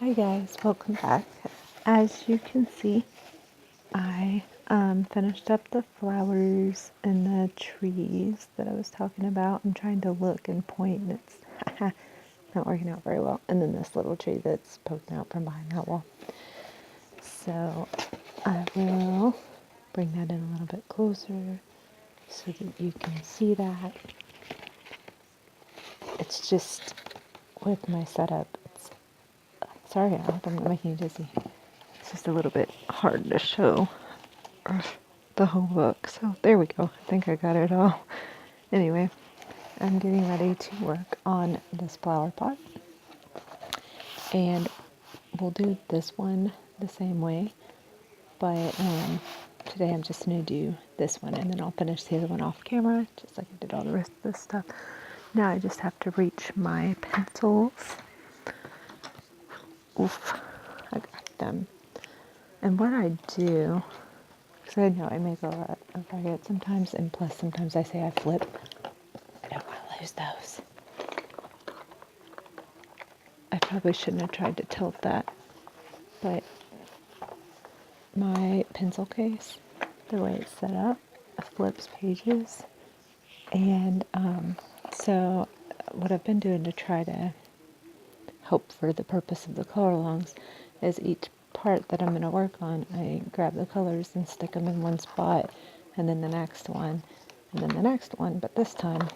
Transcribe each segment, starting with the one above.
Hi guys, welcome back. As you can see, I finished up the flowers and the trees that I was talking about. I'm trying to look and point and it's not working out very well. And then this little tree that's poking out from behind that wall. So I will bring that in a little bit closer so that you can see that. It's just with my setup. Sorry, I hope I'm not making you dizzy. It's just a little bit hard to show the whole book. So there we go. I think I got it all. Anyway, I'm getting ready to work on this flower pot. And we'll do this one the same way. But today I'm just going to do this one. And then I'll finish the other one off camera. Just like I did all the rest of this stuff. Now I just have to reach my pencils. Oof. I got them. And what I do, because I know I make a lot of targets sometimes, and plus sometimes I say I flip. I don't want to lose those. I probably shouldn't have tried to tilt that, but my pencil case, the way it's set up, flips pages. And so what I've been doing to try to help for the purpose of the color alongs is each part that I'm going to work on, I grab the colors and stick them in one spot, and then the next one, and then the next one. But this time,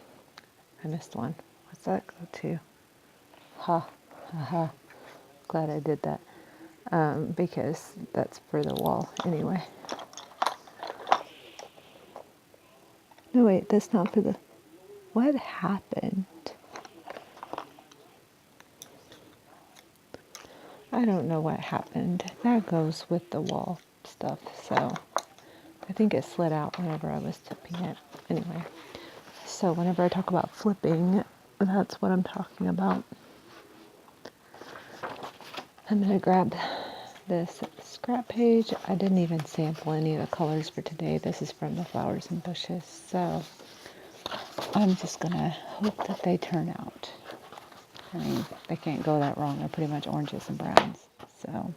I missed one. What's that go to? Ha, ha, ha. Glad I did that, because that's for the wall anyway. No, wait, that's not for the... What happened? I don't know what happened. That goes with the wall stuff, so I think it slid out whenever I was tipping it. Anyway, so whenever I talk about flipping, that's what I'm talking about. I'm going to grab this scrap page. I didn't even sample any of the colors for today. This is from the flowers and bushes, so I'm just going to hope that they turn out. I mean, they can't go that wrong. They're pretty much oranges and browns, so...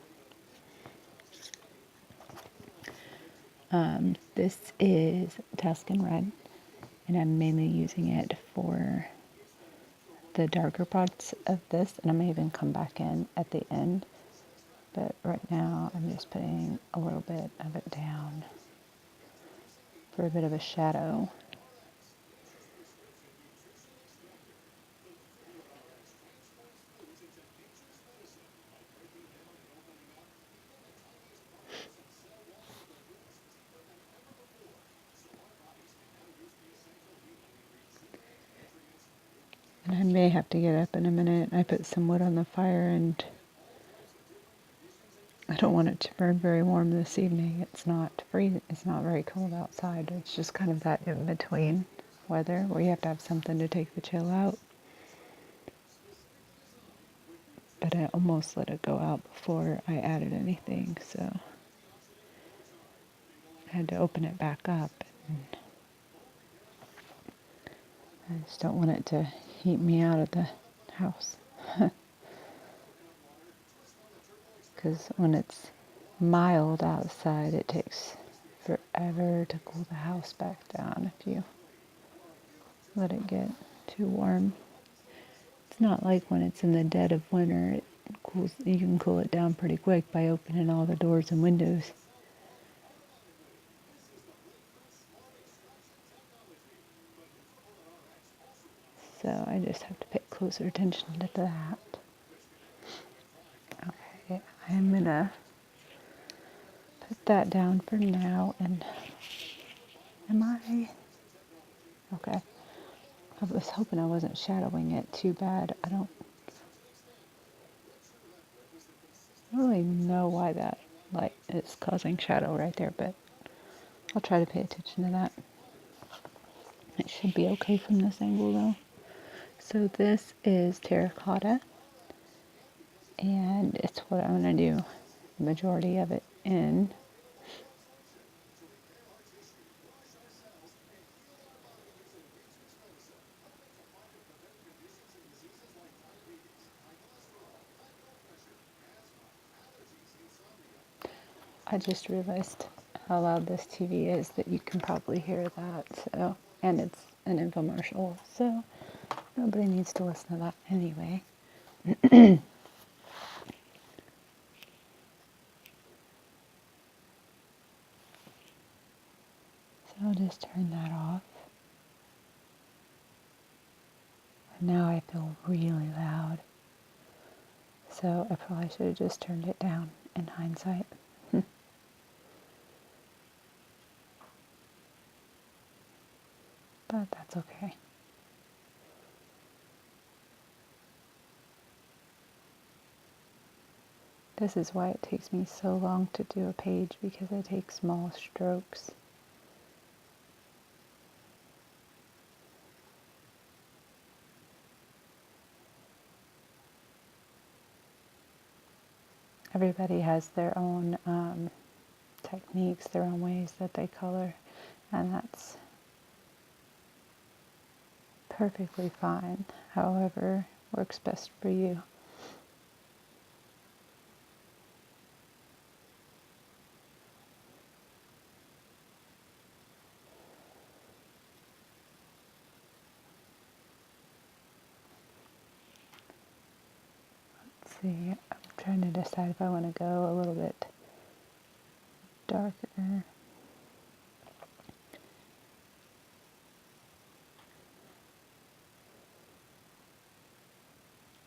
this is Tuscan Red, and I'm mainly using it for the darker parts of this, and I may even come back in at the end, but right now I'm just putting a little bit of it down for a bit of a shadow. And I may have to get up in a minute. I put some wood on the fire and I don't want it to burn very warm this evening. It's not freezing. It's not very cold outside. It's just kind of that in-between weather where you have to have something to take the chill out. But I almost let it go out before I added anything, so I had to open it back up. And I just don't want it to heat me out of the house. Because when it's mild outside, it takes forever to cool the house back down if you let it get too warm. It's not like when it's in the dead of winter, you can cool it down pretty quick by opening all the doors and windows. So I just have to pay closer attention to that. Okay, I'm gonna put that down for now, and okay. I was hoping I wasn't shadowing it too bad. I don't really know why that light is causing shadow right there, but I'll try to pay attention to that. It should be okay from this angle though. So this is terracotta, and it's what I'm going to do the majority of it in. I just realized how loud this TV is that you can probably hear that. So, and it's an infomercial, so nobody needs to listen to that anyway. So I'll just turn that off. And now I feel really loud. So I probably should have just turned it down in hindsight. But that's okay. This is why it takes me so long to do a page, because I take small strokes. Everybody has their own techniques, their own ways that they color, and that's perfectly fine. However works best for you. Let's see, I'm trying to decide if I want to go a little bit darker.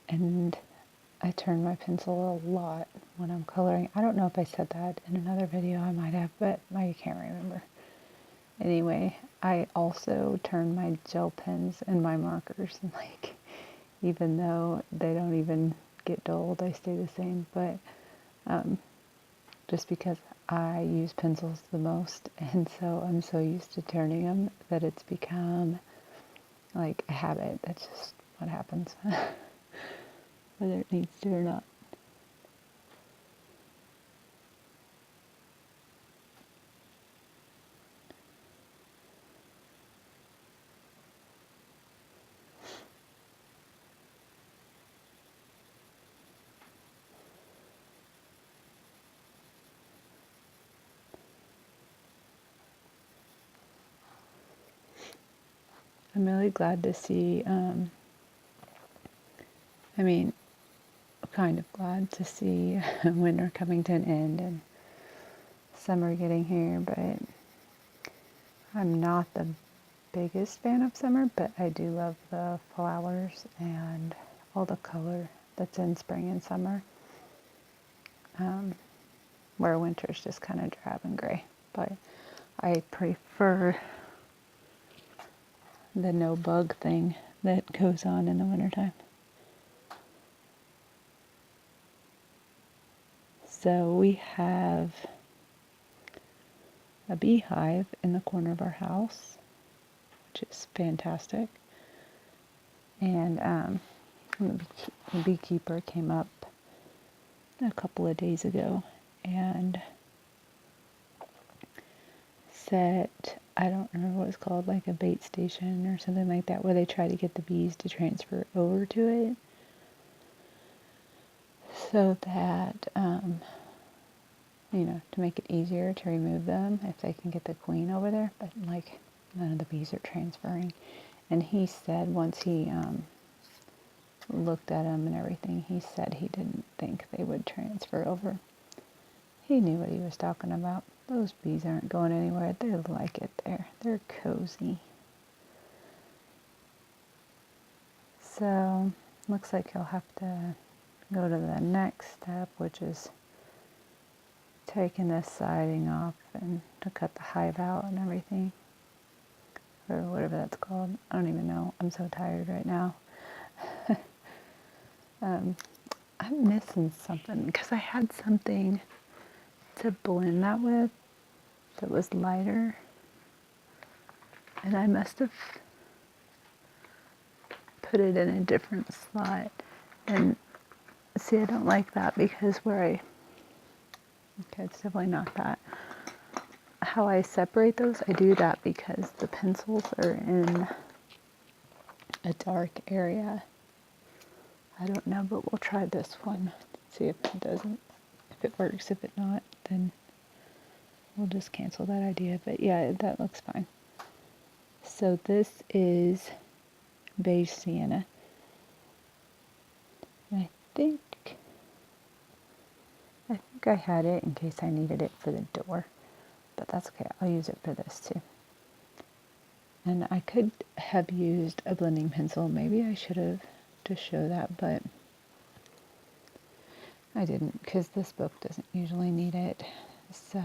And I turn my pencil a lot when I'm coloring. I don't know if I said that in another video, I might have, but I can't remember. Anyway, I also turn my gel pens and my markers, and like, even though they don't even get dull, they stay the same, but just because I use pencils the most, and so I'm so used to turning them that it's become like a habit. That's just what happens, whether it needs to or not. I'm really glad to see, kind of glad to see winter coming to an end and summer getting here, but I'm not the biggest fan of summer, but I do love the flowers and all the color that's in spring and summer, where winter's just kind of drab and gray. But I prefer the no bug thing that goes on in the wintertime. So we have a beehive in the corner of our house, which is fantastic. And the beekeeper came up a couple of days ago and set, I don't remember what it's called, like a bait station or something like that, where they try to get the bees to transfer over to it, so that, to make it easier to remove them if they can get the queen over there, but like none of the bees are transferring. And he said once he looked at them and everything, he said he didn't think they would transfer over. He knew what he was talking about. Those bees aren't going anywhere. They like it there. They're cozy. So, looks like he'll have to go to the next step, which is taking this siding off and to cut the hive out and everything. Or whatever that's called. I don't even know. I'm so tired right now. I'm missing something because I had something to blend that with that was lighter, and I must have put it in a different slot. And see, I don't like that because okay, it's definitely not that. How I separate those, I do that because the pencils are in a dark area. I don't know, but we'll try this one. See if it doesn't, if it works. If it not, then we'll just cancel that idea, but yeah, that looks fine. So this is beige sienna. And I think I had it in case I needed it for the door, but that's okay. I'll use it for this too. And I could have used a blending pencil. Maybe I should have to show that, but I didn't because this book doesn't usually need it. So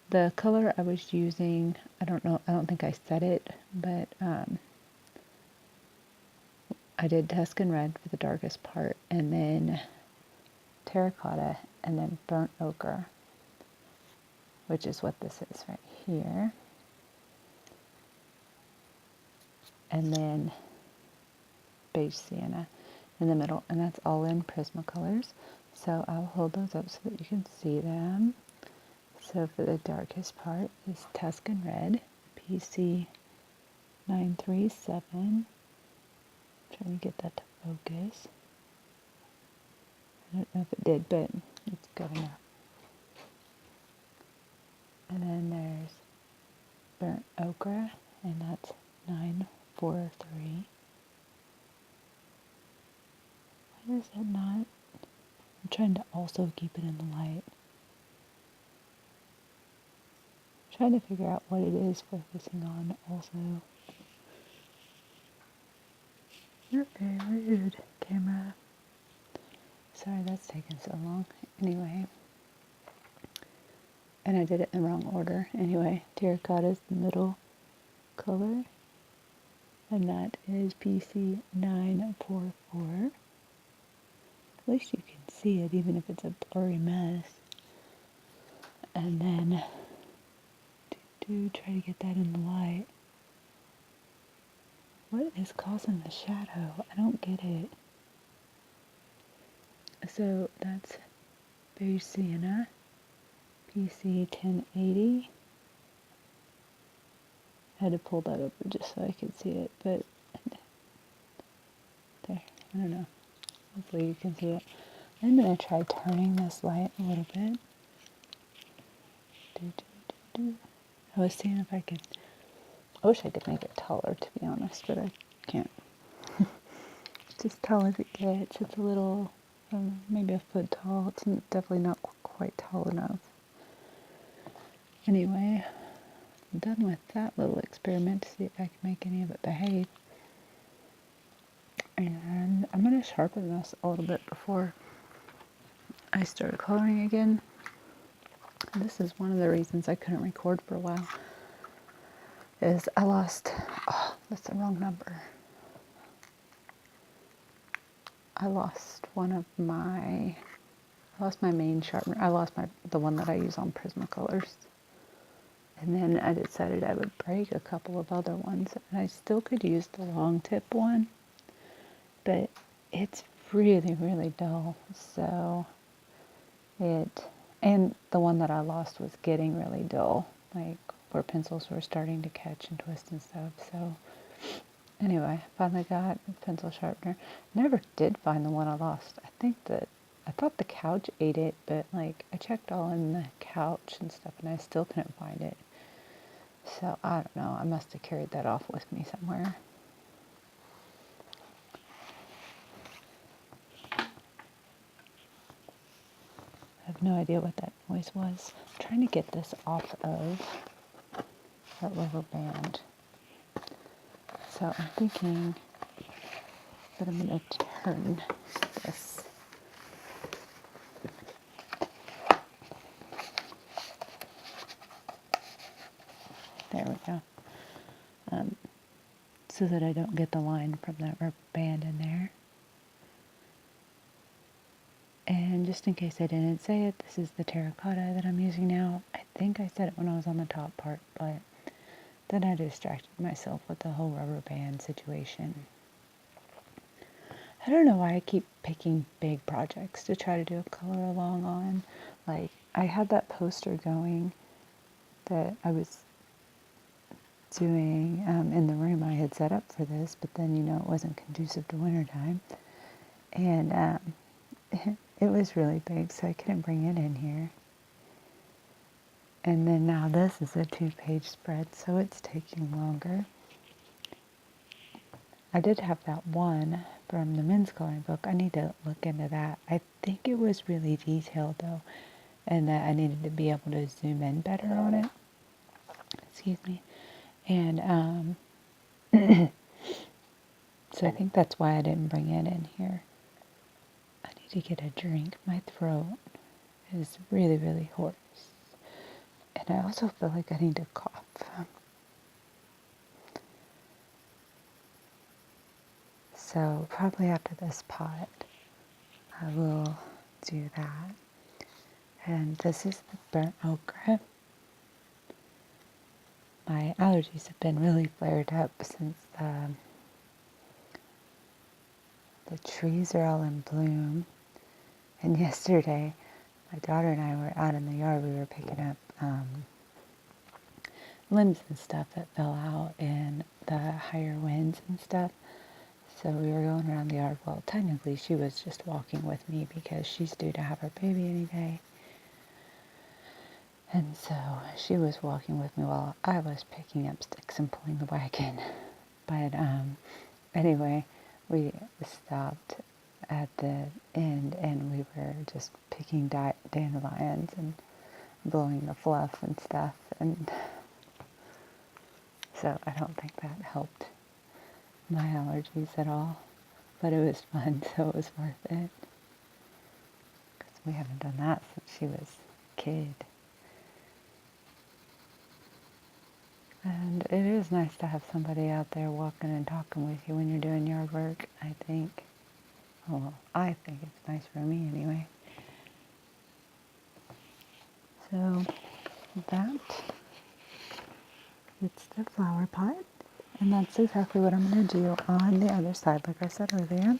the color I was using, I don't know, I don't think I said it, but I did Tuscan red for the darkest part, and then terracotta, and then burnt ochre, which is what this is right here. And then beige sienna in the middle, and that's all in Prismacolors. So I'll hold those up so that you can see them. So for the darkest part is Tuscan red, PC 937. Trying to get that to focus. I don't know if it did, but it's good enough. And then there's burnt ochre, and that's 943. Why is that not? I'm trying to also keep it in the light. I'm trying to figure out what it is focusing on also. You're very rude, camera. Sorry that's taking so long. Anyway. And I did it in the wrong order. Anyway, terracotta is the middle color. And that is PC 944. At least you can see it, even if it's a blurry mess. And then, try to get that in the light. What is causing the shadow? I don't get it. So that's beige sienna, PC 1080. I had to pull that over just so I could see it, but there, I don't know. Hopefully you can see it. I'm going to try turning this light a little bit. I was seeing if I could, I wish I could make it taller to be honest, but I can't. It's as tall as it gets. It's a little, maybe a foot tall. It's definitely not quite tall enough. Anyway, I'm done with that little experiment to see if I can make any of it behave. And I'm going to sharpen this a little bit before I start coloring again. This is one of the reasons I couldn't record for a while. Is I lost, that's the wrong number. I lost my main sharpener. I lost the one that I use on Prismacolors. And then I decided I would break a couple of other ones. And I still could use the long tip one, but it's really, really dull. So and the one that I lost was getting really dull, like where pencils were starting to catch and twist and stuff. So anyway, finally got a pencil sharpener. Never did find the one I lost. I thought the couch ate it, but like I checked all in the couch and stuff and I still couldn't find it. So I don't know, I must have carried that off with me somewhere. I have no idea what that noise was. I'm trying to get this off of that rubber band. So I'm thinking that I'm going to turn this. There we go. So that I don't get the line from that rubber band in there. And just in case I didn't say it, this is the terracotta that I'm using now. I think I said it when I was on the top part, but then I distracted myself with the whole rubber band situation. I don't know why I keep picking big projects to try to do a color along on. Like, I had that poster going that I was doing in the room I had set up for this, but then, it wasn't conducive to wintertime. And it was really big, so I couldn't bring it in here. And then now this is a 2-page spread, so it's taking longer. I did have that one from the men's coloring book. I need to look into that. I think it was really detailed though, and that I needed to be able to zoom in better on it. Excuse me. And so I think that's why I didn't bring it in here. I need to get a drink. My throat is really, really hoarse. And I also feel like I need to cough. So probably after this pot, I will do that. And this is the burnt okra. My allergies have been really flared up since the trees are all in bloom. And yesterday, my daughter and I were out in the yard. We were picking up limbs and stuff that fell out in the higher winds and stuff. So we were going around the yard. Well, technically she was just walking with me because she's due to have her baby any day. And so she was walking with me while I was picking up sticks and pulling the wagon. But anyway, we stopped at the end and we were just picking dandelions and blowing the fluff and stuff. And so I don't think that helped my allergies at all. But it was fun, so it was worth it. Because we haven't done that since she was a kid. And it is nice to have somebody out there walking and talking with you when you're doing yard work, I think. Well, I think it's nice for me anyway. So that it's the flower pot. And that's exactly what I'm going to do on the other side, like I said earlier.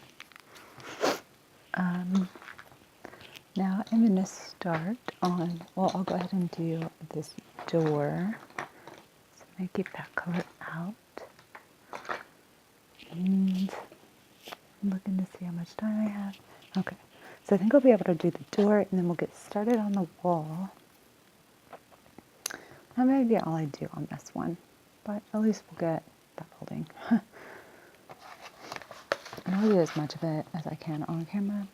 Now I'm going to start on, well, I'll go ahead and do this door. So I'm going to keep that color out. And I'm looking to see how much time I have. Okay, so I think I'll be able to do the door, and then we'll get started on the wall. That may be all I do on this one, but at least we'll get that building. And I'll do as much of it as I can on camera,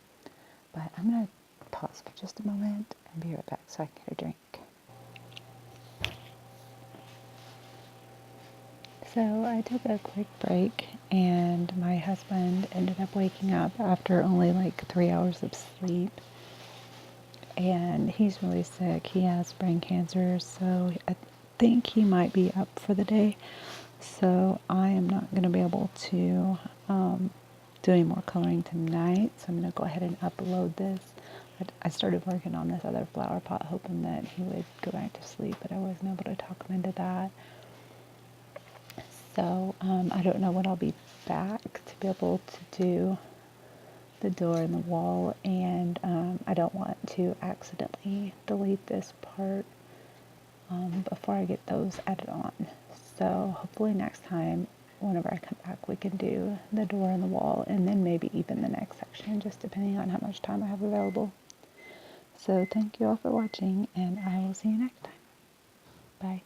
but I'm going to pause for just a moment and be right back so I can get a drink. So I took a quick break, and my husband ended up waking up after only like 3 hours of sleep. And he's really sick. He has brain cancer, so I think he might be up for the day. So I am not going to be able to do any more coloring tonight. So I'm going to go ahead and upload this. I started working on this other flower pot hoping that he would go back to sleep, but I wasn't able to talk him into that. So I don't know when I'll be back to be able to do the door and the wall, and I don't want to accidentally delete this part before I get those added on. So hopefully next time, whenever I come back, we can do the door and the wall, and then maybe even the next section, just depending on how much time I have available. So thank you all for watching, and I will see you next time. Bye.